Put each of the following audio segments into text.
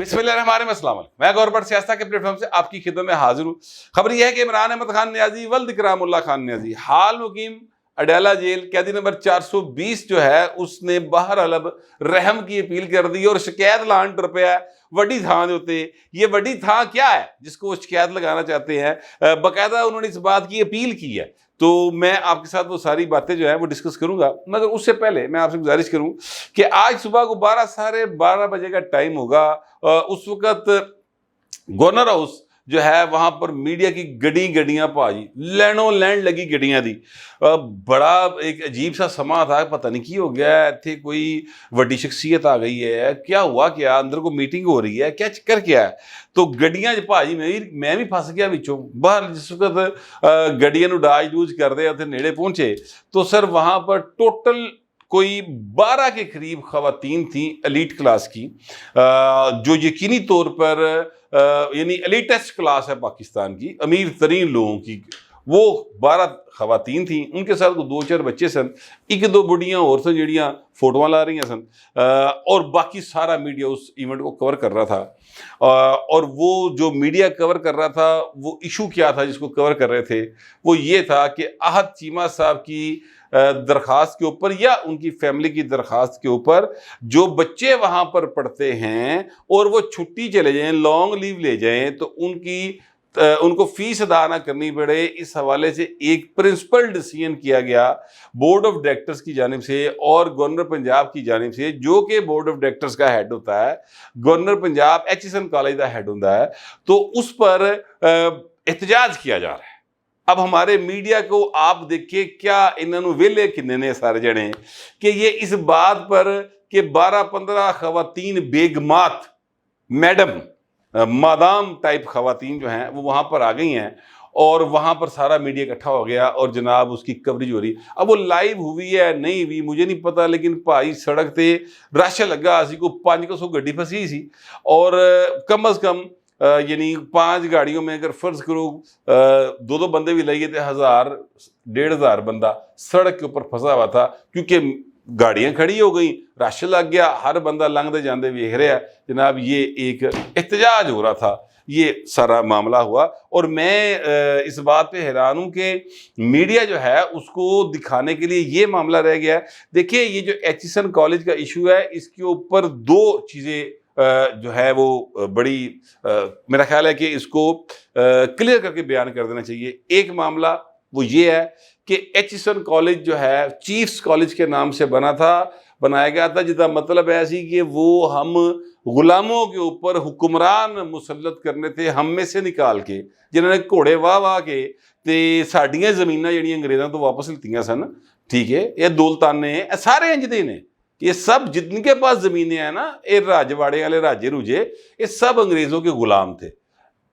बिस्मिल्लाहिर्रहमानिर्रहीम, अस्सलाम वालेकुम। मैं गौर बट सियासत के प्लेटफॉर्म से आपकी खिदमत में हाजिर हूँ। खबर यह है कि इमरान अहमद खान नियाजी वल्द इकरामुल्लाह खान नियाजी हाल मुकीम अडाला जेल कैदी नंबर 420 जो है उसने बाहर अलब रहम की अपील कर दी और शिकायत लान टुर पे है वड्डी थां दे उत्ते। ये वड्डी थां क्या है जिसको वो शिकायत लगाना चाहते हैं? बाकायदा उन्होंने इस बात की अपील की है, तो मैं आपके साथ वो सारी बातें जो है वो डिस्कस करूंगा। मगर उससे पहले मैं आपसे गुजारिश करूं कि आज सुबह को 12 बजे का टाइम होगा। उस वक्त गवर्नर हाउस जो है वहां पर मीडिया की गड्डियां भाजी लैनों लैंड लगी गड्डियां दी। बड़ा एक अजीब सा समा था, पता नहीं की हो गया इतने कोई वड्डी शख्सियत आ गई है, क्या हुआ, क्या अंदर को मीटिंग हो रही है, क्या चक्कर क्या है? तो गड्डियां भाजी मैं भी फस गया बिचों बाहर। जिस वक्त गड्डियां डाज डूज करते उत्थे नेड़े पहुंचे तो सर वहां पर टोटल कोई 12 के करीब खवातीन थी एलीट क्लास की, जो यकीनी तौर पर यानी एलीटेस्ट क्लास है पाकिस्तान की, अमीर तरीन लोगों की। वो 12 खवातीन थी, उनके साथ 2-4 बच्चे सन, 1-2 बुढ़ियाँ और सन जड़ियाँ फोटोआं ला रही सन, और बाकी सारा मीडिया उस इवेंट को कवर कर रहा था। और वो जो मीडिया कवर कर रहा था वो इशू क्या था जिसको कवर कर रहे थे, वो ये था कि आहत चीमा साहब की दरख्वास्त के ऊपर या उनकी फैमिली की दरख्वास्त के ऊपर जो बच्चे वहां पर पढ़ते हैं और वो छुट्टी चले जाएं, लॉन्ग लीव ले जाएं, तो उनको फीस अदा ना करनी पड़े। इस हवाले से एक प्रिंसिपल डिसीजन किया गया बोर्ड ऑफ डायरेक्टर्स की जानिब से और गवर्नर पंजाब की जानिब से, जो कि बोर्ड ऑफ डायरेक्टर्स का हेड होता है, गवर्नर पंजाब एचएसएन कॉलेज का हेड होता है। तो उस पर एहतजाज किया जा रहा है। अब हमारे मीडिया को आप देखिए क्या इन्होंने वेले किन्ने ने सारे जने कि ये इस बात पर कि 12-15 खवातीन बेगमात मैडम मादाम टाइप खवातीन जो हैं वो वहां पर आ गई हैं और वहां पर सारा मीडिया इकट्ठा हो गया और जनाब उसकी कवरेज हो रही। अब वो लाइव हुई है नहीं हुई मुझे नहीं पता, लेकिन भाई सड़क पे रश लगा असी को 500 गड्डी फसी सी और कम अज कम यानी 5 गाड़ियों में अगर फर्ज करो 2-2 बंदे भी लगे थे, 1000-1500 बंदा सड़क के ऊपर फंसा हुआ था, क्योंकि गाड़ियां खड़ी हो गई, रश लग गया, हर बंदा लंघते जाते वेख रहा जनाब। ये एक एहतजाज हो रहा था, ये सारा मामला हुआ। और मैं इस बात पे हैरान हूं कि मीडिया जो है उसको दिखाने के लिए ये मामला रह गया है। देखिए ये जो एचएसएन कॉलेज का इशू है इसके ऊपर 2 चीज़ें जो है वो बड़ी मेरा ख्याल है कि इसको क्लियर करके बयान कर देना चाहिए। एक मामला वो ये है कि एचएसएन कॉलेज जो है चीफ्स कॉलेज के नाम से बनाया गया था, जिसका मतलब है ऐसी कि वो हम गुलामों के ऊपर हुक्मरान मुसल्लत करने थे हम में से निकाल के, जिन्होंने घोड़े वाह के ते साड़ियाँ जमीनां जड़ियां अंग्रेज़ों तो वापस लितियां सन। ठीक है, ये दौलताने सारे इंजदे ने, ये सब जिनके पास जमीनें हैं ना, ये राजवाड़े वाले राजे रूजे, ये सब अंग्रेजों के गुलाम थे।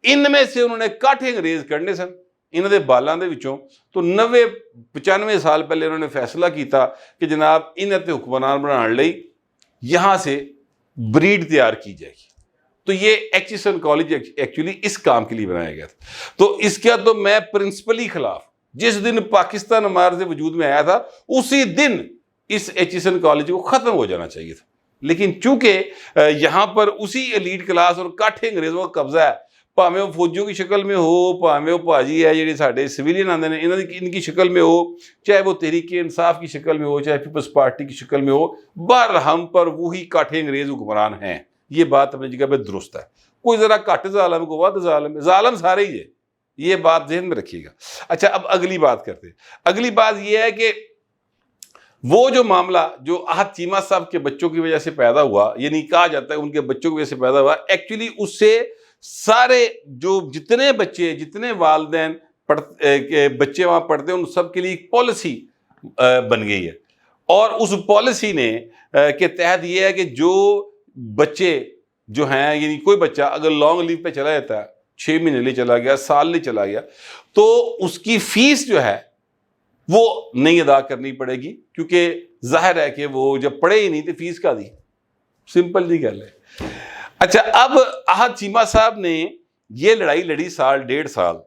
इनमें से उन्होंने काठे अंग्रेज कढ़ने सन इन्होंने बालों के विचों। तो 90-95 साल पहले उन्होंने फैसला किया कि जनाब इन्हें हुक्मरान बनाने लई यहाँ से ब्रीड तैयार की जाएगी। तो ये एचएसएन कॉलेज एक्चुअली इस काम के लिए बनाया गया था। तो इसका तो मैं प्रिंसिपली खिलाफ, जिस दिन पाकिस्तान हमारे से वजूद में आया था उसी दिन इस एचएसएन कॉलेज को खत्म हो जाना चाहिए था। लेकिन चूंकि यहाँ पर उसी एलीट क्लास और काठे अंग्रेजों का कब्जा है, भावें वो फौजियों की शक्ल में हो, भावें वो भाजी है जी साढ़े सिविलियन आते हैं इनकी शक्ल में हो, चाहे वो तहरीके इंसाफ की शक्ल में हो, चाहे पीपल्स पार्टी की शक्ल में हो, बहर हम पर वही काठे अंग्रेज हुक्मरान हैं। ये बात अपनी जगह पे दुरुस्त है। कोई जरा घट जालम को वध जालम, जालम सारे ही है, ये बात ध्यान में रखिएगा। अच्छा, अब अगली बात करते हैं। अगली बात यह है कि वो जो मामला जो आहत चीमा साहब के बच्चों की वजह से पैदा हुआ, यानी कहा जाता है उनके बच्चों की वजह से पैदा हुआ, एक्चुअली उससे सारे जो जितने बच्चे जितने वालिदैन बच्चे वहाँ पढ़ते हैं उन सब के लिए एक पॉलिसी बन गई है। और उस पॉलिसी ने के तहत ये है कि जो बच्चे जो हैं, यानी कोई बच्चा अगर लॉन्ग लीव पे चला जाता है, 6 महीने लिए चला गया, साल लिए चला गया, तो उसकी फीस जो है वो नहीं अदा करनी पड़ेगी, क्योंकि जाहिर है कि वो जब पढ़े ही नहीं तो फीस का दी। सिंपल जी गल है। अच्छा, अब आहत चीमा साहब ने ये लड़ाई लड़ी 1.5 साल,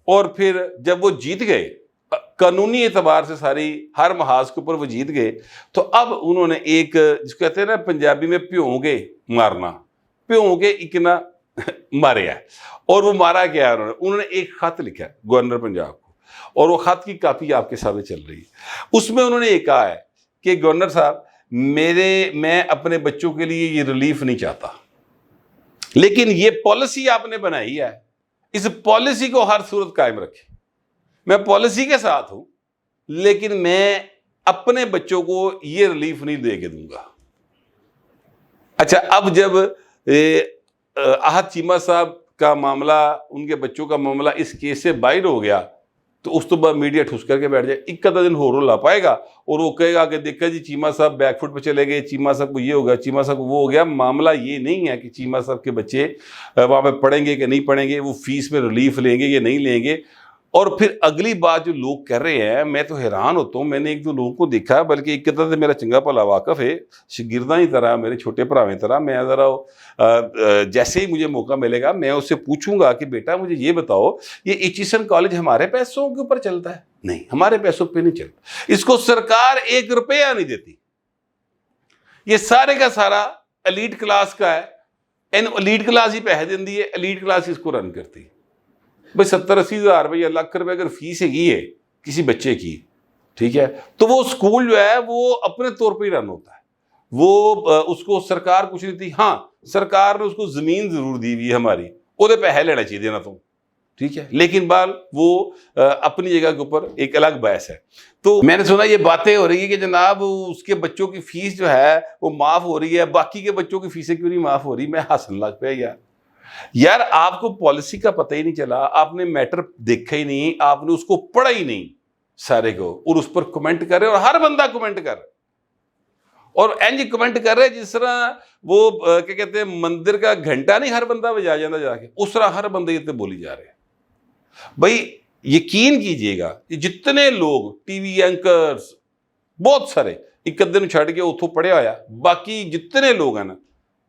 और फिर जब वो जीत गए कानूनी एतबार से सारी हर महाज के ऊपर वो जीत गए, तो अब उन्होंने एक जिसको कहते हैं ना पंजाबी में प्योंगे मारना, پیوں کے اکنا مارے ہے. اور وہ مارا کیا ہے انہوں نے ایک خط لکھا ہے گورنر پنجاب کو, اور وہ خط کی کاپی آپ کے سامنے چل رہی ہے. اس میں انہوں نے یہ کہا ہے کہ گورنر صاحب میں اپنے بچوں کے لیے یہ ریلیف نہیں چاہتا, لیکن یہ پالیسی آپ نے بنائی ہے, اس پالیسی کو ہر صورت قائم رکھیں. میں پالیسی کے ساتھ ہوں, لیکن میں اپنے بچوں کو یہ ریلیف نہیں دے کے دوں گا. اچھا, اب جب احد چیمہ صاحب کا معاملہ, ان کے بچوں کا معاملہ اس کیس سے باہر ہو گیا, تو اس تو بعد میڈیا ٹھوس کر کے بیٹھ جائے. ایک آدھا دن ہو لا پائے گا اور وہ کہے گا کہ دیکھا جی چیمہ صاحب بیک فٹ پہ چلے گئے, چیمہ صاحب کو یہ ہو گیا, چیمہ صاحب کو وہ ہو گیا. معاملہ یہ نہیں ہے کہ چیمہ صاحب کے بچے وہاں پہ پڑھیں گے کہ نہیں پڑھیں گے, وہ فیس میں ریلیف لیں گے یا نہیں لیں گے. اور پھر اگلی بات جو لوگ کر رہے ہیں, میں تو حیران ہوتا ہوں. میں نے ایک دو لوگوں کو دیکھا, بلکہ ایک طرح سے میرا چنگا بھلا واقف ہے, شاگرداں ہی طرح, میرے چھوٹے بھراویں طرح. میں ذرا جیسے ہی مجھے موقع ملے گا میں اس سے پوچھوں گا کہ بیٹا مجھے یہ بتاؤ, یہ ایچیسن کالج ہمارے پیسوں کے اوپر چلتا ہے؟ نہیں, ہمارے پیسوں پہ نہیں چلتا. اس کو سرکار 1 روپیہ نہیں دیتی. یہ سارے کا سارا ایلیٹ کلاس کا ہے. ایلیٹ کلاس ہی پیسے دیندی ہے, ایلیٹ کلاس اس کو رن کرتی ہے. بھائی 70-80 ہزار روپیہ, لاکھ روپے اگر فیس ہی ہے کسی بچے کی, ٹھیک ہے, تو وہ اسکول جو ہے وہ اپنے طور پہ ہی رن ہوتا ہے. وہ اس کو سرکار کچھ نہیں تھی. ہاں, سرکار نے اس کو زمین ضرور دی ہوئی ہے ہماری, وہ پیسے لینا چاہیے دینا تو, ٹھیک ہے, لیکن بال وہ اپنی جگہ کے اوپر ایک الگ بحث ہے. تو میں نے سنا یہ باتیں ہو رہی ہے کہ جناب اس کے بچوں کی فیس جو ہے وہ معاف ہو رہی ہے, باقی کے بچوں کی فیسیں کیوں نہیں معاف ہو رہی. میں ہنسنے لگ پیا یار, آپ کو پالیسی کا پتہ ہی نہیں چلا, آپ نے میٹر دیکھا ہی نہیں, آپ نے اس کو پڑھا ہی نہیں سارے کو, اور اس پر کمنٹ کر رہے, اور ہر بندہ کمنٹ کر رہا, اور کمنٹ کر رہے جس طرح وہ کیا کہتے ہیں مندر کا گھنٹہ نہیں ہر بندہ بجا جاتا جا کے, اس طرح ہر بندے یہ بولی جا رہے ہیں. بھائی یقین کیجئے گا, جتنے لوگ ٹی وی اینکرز بہت سارے, ایک دن چھڑ کے اتوں پڑھے ہویا, باقی جتنے لوگ ہیں نا,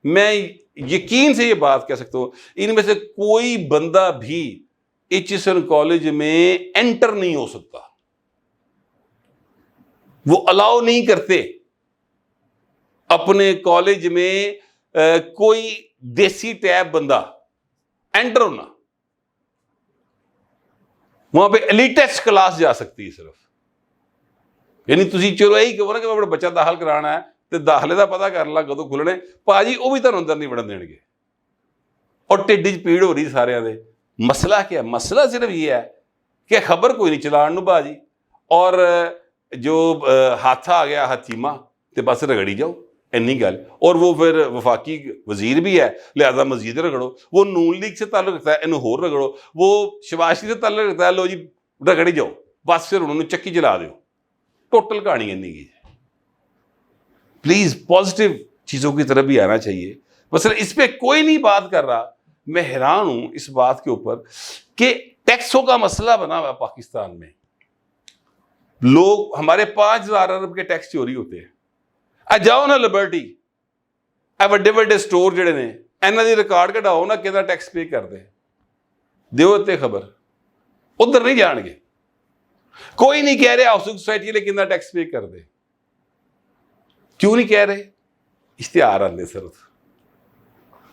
میں یقین سے یہ بات کہہ سکتا ہوں, ان میں سے کوئی بندہ بھی ایچیسن کالج میں انٹر نہیں ہو سکتا. وہ الاؤ نہیں کرتے اپنے کالج میں کوئی دیسی ٹیب بندہ انٹر ہونا. وہاں پہ ایلیٹسٹ کلاس جا سکتی ہے صرف. یعنی تسی چلو یہی کہو نا کہ میں اپنا بچہ داخل کرانا ہے تو داخلے کا پتا کر لا کدو کھلنے, پاجی وہ بھی تمہیں اندر نہیں بڑھن دیں گے, اور ٹھڈ چ پیڑ ہو رہی سارے دے. مسئلہ کیا ہے؟ مسئلہ صرف یہ ہے کہ خبر کوئی نہیں چلان نو باجی, اور جو حادثہ آ گیا چیمہ تے بس رگڑی جاؤ, اینی گل. اور وہ پھر وفاقی وزیر بھی ہے, لہذا مزید رگڑو. وہ نون لیگ سے تعلق رکھتا ہے, انہوں ہور رگڑو. وہ شباز شریف سے تعلق رکھتا ہے, لو جی رگڑی جاؤ, بس پھر انہوں نے چکی چلا دیو. ٹوٹل کہانی اینی کی. پلیز پازیٹیو چیزوں کی طرف بھی آنا چاہیے. مثلا اس پہ کوئی نہیں بات کر رہا. میں حیران ہوں اس بات کے اوپر کہ ٹیکسوں کا مسئلہ بنا ہوا پاکستان میں. لوگ ہمارے 5,000 ارب کے ٹیکس چوری ہوتے ہیں. جاؤ نا لبرٹی, وڈے وڈے سٹور جڑے نے, انہاں دی ریکارڈ کਢਾਓ نا کتنا ٹیکس پے کرتے, دیو تے خبر. ادھر نہیں جان گے. کوئی نہیں کہہ رہے ہاؤسنگ سوسائٹی لے کتنا ٹیکس پے کر دے. کیوں نہیں کہہ رہے؟ اشتہار آتے صرف,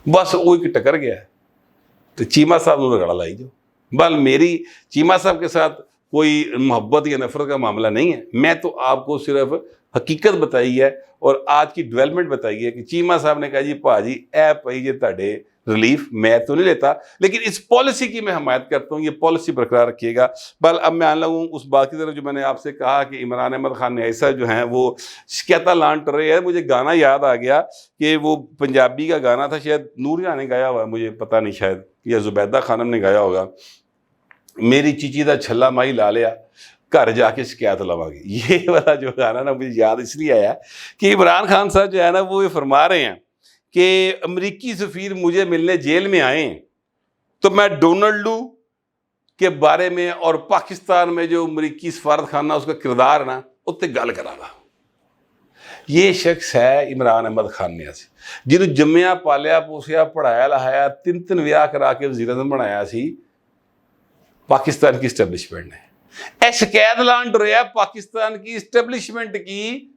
بس وہ ایک ٹکر گیا تو چیمہ صاحب نے رگڑا لائی جو. بل میری چیمہ صاحب کے ساتھ کوئی محبت یا نفرت کا معاملہ نہیں ہے. میں تو آپ کو صرف حقیقت بتائی ہے اور آج کی ڈیولپمنٹ بتائی ہے کہ چیمہ صاحب نے کہا جی پاجی اے پئی جی تہاڈے ریلیف, میں تو نہیں لیتا, لیکن اس پالیسی کی میں حمایت کرتا ہوں, یہ پالیسی برقرار رکھیے گا. بل اب میں آنے لگوں اس بات کی طرف جو میں نے آپ سے کہا کہ عمران احمد خان نیاسا جو ہیں وہ شکایتیں لانٹ رہے ہیں. مجھے گانا یاد آ گیا کہ وہ پنجابی کا گانا تھا, شاید نور جہاں نے گایا ہوا, مجھے پتہ نہیں, شاید یا زبیدہ خانم نے گایا ہوگا, میری چیچی دا چھلا مائی لا لیا گھر جا کے شکایت لواں گی. یہ والا جو گانا نا مجھے یاد اس لیے آیا کہ عمران خان صاحب جو ہے نا وہ یہ فرما رہے ہیں کہ امریکی سفیر مجھے ملنے جیل میں آئے تو میں ڈونلڈو کے بارے میں اور پاکستان میں جو امریکی سفارت خانہ اس کا کردار ہے نا اتنے گل کرا گا. یہ شخص ہے عمران احمد خان نیازی, جنہوں جمیا پالیا پوسیا پڑھایا لہایا 3 ویاہ کرا کے وزیر اعظم بنایا سی پاکستان کی اسٹیبلشمنٹ نے. اے شکایت لانٹ رہا پاکستان کی اسٹیبلشمنٹ کی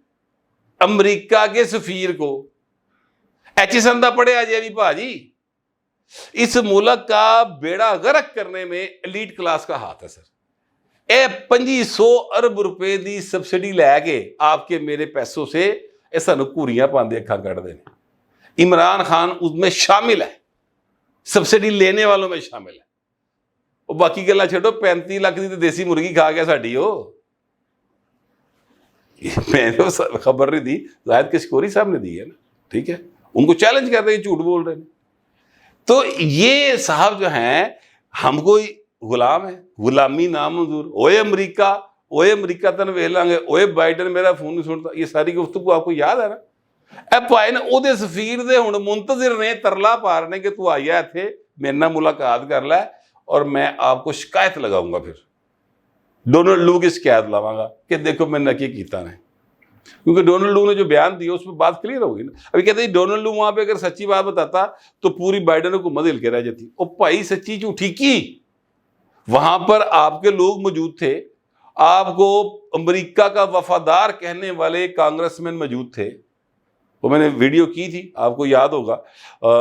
امریکہ کے سفیر کو. एचिसंदा पढ़े अजे भी भाजी, इस मुल्क का बेड़ा गर्क करने में एलीट क्लास का हाथ है सर। ए 2500 अरब रुपए दी सबसिडी लैके आपके मेरे पैसों से ये सानू घूरियां पांदे अखां कढ़दे ने। इमरान खान उसमें शामिल है, सबसिडी लेने वालों में शामिल है। और बाकी गल्लां छड्डो, 35 लाख की तो देसी मुर्गी खा गया साडी। मैंने खबर नहीं दी, जाहिद कशकोरी साहब ने दी है ना, ठीक है, उनको चैलेंज कर रहे हैं, झूठ बोल रहे हैं। तो ये साहब जो हैं हम कोई गुलाम है, गुलामी नामंजूर। ओए अमरीका तन वेख लांगे, ओए बाइडन मेरा फोन नहीं सुनता, ये सारी गुफ्तगू आपको याद है ना। ए भाई ने ओदे सफीर दे हुण मुंतजिर ने तरला पा रहे कि तू आइया इत्थे मेरे नाल मुलाकात कर लै और मैं आपको शिकायत लगाऊंगा। फिर डोनाल्ड लू की शिकायत लावांगा कि देखो मैंने क्या कीता ने, क्योंकि डोनाल्ड लू ने जो बयान दिया उसमें बात क्लियर होगी ना। अभी कहते हैं डोनाल्ड लू वहां पे अगर सच्ची बात बताता तो पूरी बाइडन हुकूमत हिल के रह जाती। ओ भाई सच्ची झूठी की, वहां पर आपके लोग मौजूद थे, आपको अमेरिका का वफादार कहने वाले कांग्रेसमैन मौजूद थे, वो मैंने वीडियो की थी, आपको याद होगा।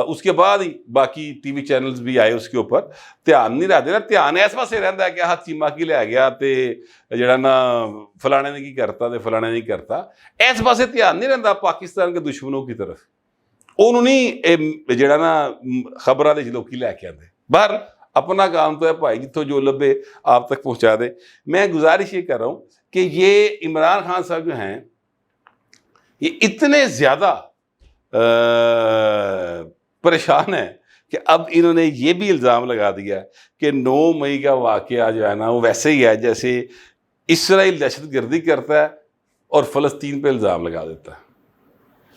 उसके बाद ही बाकी टीवी चैनल्स भी आए उसके ऊपर। ध्यान नहीं रखते ना, ध्यान इस पासे रहिंदा है कि हाथ चीमा की लिया गया ते जिहड़ा ना फलाने ने की करता ते फलाने नहीं करता, इस पासे ध्यान नहीं रहिंदा पाकिस्तान के दुश्मनों की तरफ। उन्होंने नहीं जिहड़ा ना खबरां दे लोग लैके आते। बाहर अपना काम तो है भाई, जितों जो लभे आप तक पहुंचा दे। मैं गुजारिश ये कर रहा हूँ कि ये इमरान खान साहब जो हैं ये इतने ज़्यादा परेशान है कि अब इन्होंने ये भी इल्ज़ाम लगा दिया कि 9 मई का वाक़या जो है ना वो वैसे ही है जैसे इसराइल दहशतगर्दी करता है और फ़लस्तीन पे इल्ज़ाम लगा देता है।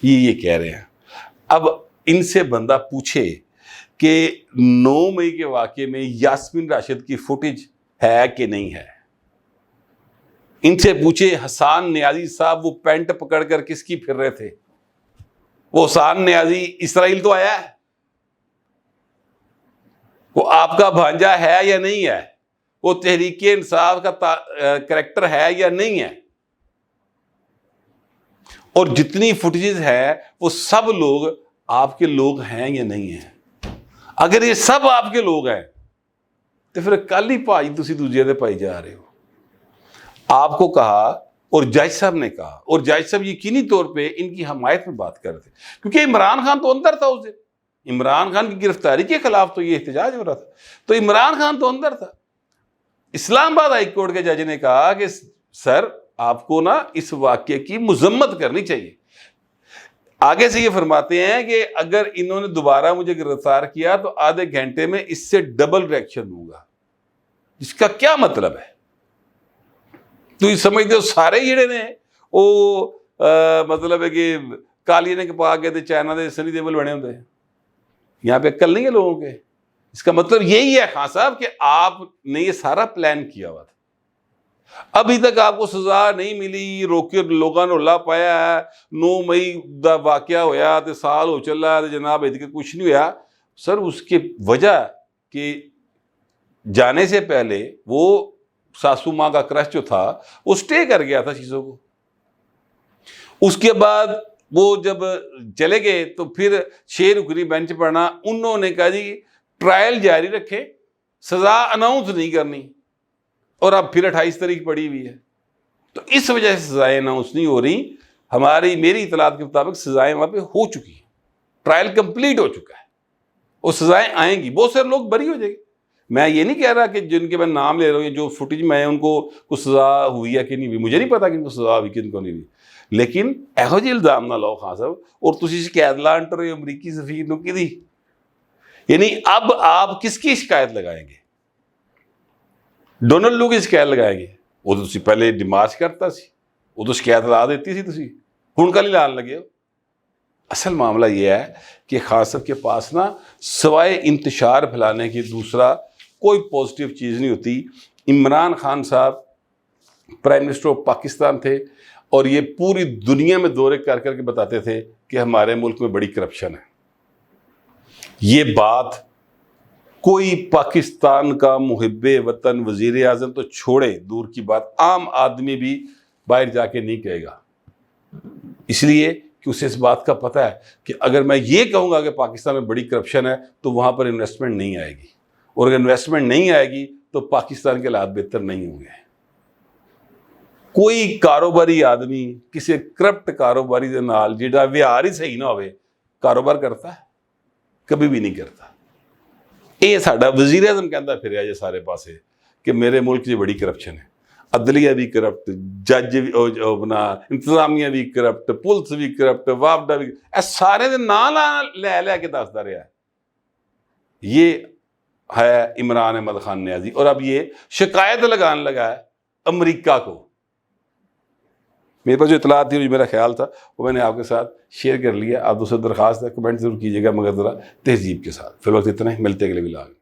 ये कह रहे हैं। अब इनसे बंदा पूछे कि 9 मई के वाक़े में यास्मीन राशिद की फुटेज है कि नहीं है। इनसे पूछे हसान नियाजी साहब वो पेंट पकड़ कर किसकी फिर रहे थे, वो हसान नियाजी इसराइल तो आया है, वो आपका भांजा है या नहीं है, वो तहरीके इंसाफ का कैरेक्टर है या नहीं है। और जितनी फुटेजेस है वो सब लोग आपके लोग हैं या नहीं है। अगर ये सब आपके लोग हैं तो फिर कल ही भाई तुसी दूजे दे पाई जा रहे हो। आपको कहा और जज साहब ने कहा, और जज साहब यकीनी तौर पे इनकी हमायत में बात कर रहे थे, क्योंकि इमरान खान तो अंदर था उस दिन। इमरान खान की गिरफ्तारी के खिलाफ तो ये एहतजाज हो रहा था, तो इमरान खान तो अंदर था। इस्लामाबाद हाई कोर्ट के जज ने कहा कि सर आपको ना इस वाक्य की मुजम्मत करनी चाहिए। आगे से ये फरमाते हैं कि अगर इन्होंने दोबारा मुझे गिरफ्तार किया तो आधे घंटे में इससे डबल रिएक्शन दूंगा। इसका क्या मतलब है? तो ये समझते हो सारे जिहड़े ने वो मतलब है कि काली ने पा के ते चाइना के सनी देवल बने होंगे। यहाँ पे अक्ल नहीं है लोगों के। इसका मतलब यही है खान साहब कि आपने ये सारा प्लान किया हुआ था। अभी तक आपको सजा नहीं मिली, रोके लोगों ने रौला पाया है, 9 मई का वाकया होया तो साल हो चला जनाब इधर कुछ नहीं होया। सर उसके वजह कि जाने से पहले वो सासू माँ का क्रश जो था वो स्टे कर गया था चीज़ों को। उसके बाद वो जब चले गए तो फिर 6 रुकनी बेंच पढ़ना, उन्होंने कहा जी ट्रायल जारी रखे, सज़ा अनाउंस नहीं करनी, और अब फिर 28 तारीख पड़ी हुई है। तो इस वजह से सज़ाएँ अनाउंस नहीं हो रही। मेरी इतलात के मुताबिक सज़ाएँ वहाँ पे हो चुकी हैं, ट्रायल कंप्लीट हो चुका है, वो सज़ाएँ आएंगी, बहुत सारे लोग बरी हो जाएंगे। मैं ये नहीं कह रहा कि जिनके मैं नाम ले रहा हूँ, जो फुटेज में उनको कुछ सज़ा हुई है कि नहीं हुई, मुझे नहीं पता कि इनको सज़ा हुई कि इनको नहीं हुई, लेकिन ਇਹੋ ਜਿਹੇ इल्ज़ाम ना लाओ खान साहब। और तुसी शिकायत लान टरे अमरीकी सफीर नूं किहदी, यानी अब आप किसकी शिकायत लगाएंगे? डोनाल्ड लू की शिकायत लगाएंगे? वो तो तुसी पहले डिमार्च करता सी, वो तो शिकायत ला देती सी, तुसी हुण कल ही लान लगे हो। असल मामला ये है कि खान साहब के पास ना सवाए इंतशार फैलाने की दूसरा कोई पॉजिटिव चीज़ नहीं होती। इमरान खान साहब प्राइम मिनिस्टर ऑफ पाकिस्तान थे और ये पूरी दुनिया में दौरे कर करके बताते थे कि हमारे मुल्क में बड़ी करप्शन है। ये बात कोई पाकिस्तान का मुहिब्बे वतन वज़ीर आज़म तो छोड़े दूर की बात, आम आदमी भी बाहर जाके नहीं कहेगा, इसलिए کہ اسے اس بات کا پتہ ہے کہ اگر میں یہ کہوں گا کہ پاکستان میں بڑی کرپشن ہے تو وہاں پر انویسٹمنٹ نہیں آئے گی، اور اگر انویسٹمنٹ نہیں آئے گی تو پاکستان کے حالات بہتر نہیں ہوں گے۔ کوئی کاروباری آدمی کسی کرپٹ کاروباری دے نال جہاں ویہار ہی صحیح نہ ہوئے کاروبار کرتا ہے؟ کبھی بھی نہیں کرتا۔ یہ ساڈا وزیر اعظم کہندا پھریا جے سارے پاسے کہ میرے ملک چ بڑی کرپشن ہے، عدلیہ بھی کرپٹ، جج بھی اپنا انتظامیہ بھی کرپٹ، پولیس بھی کرپٹ، وابڈا بھی، اے سارے دے نام لے لے کے دسدا رہا ہے۔ یہ ہے عمران احمد خان نیازی، اور اب یہ شکایت لگانے لگا ہے امریکہ کو۔ میرے پاس جو اطلاعات تھی، جو میرا خیال تھا، وہ میں نے آپ کے ساتھ شیئر کر لیا۔ آپ دوسرے درخواست ہے کمنٹ ضرور کیجیے گا، مگر ذرا تہذیب کے ساتھ۔ فی الوقت اتنا ہی، ملتے اگلے ولاگ میں۔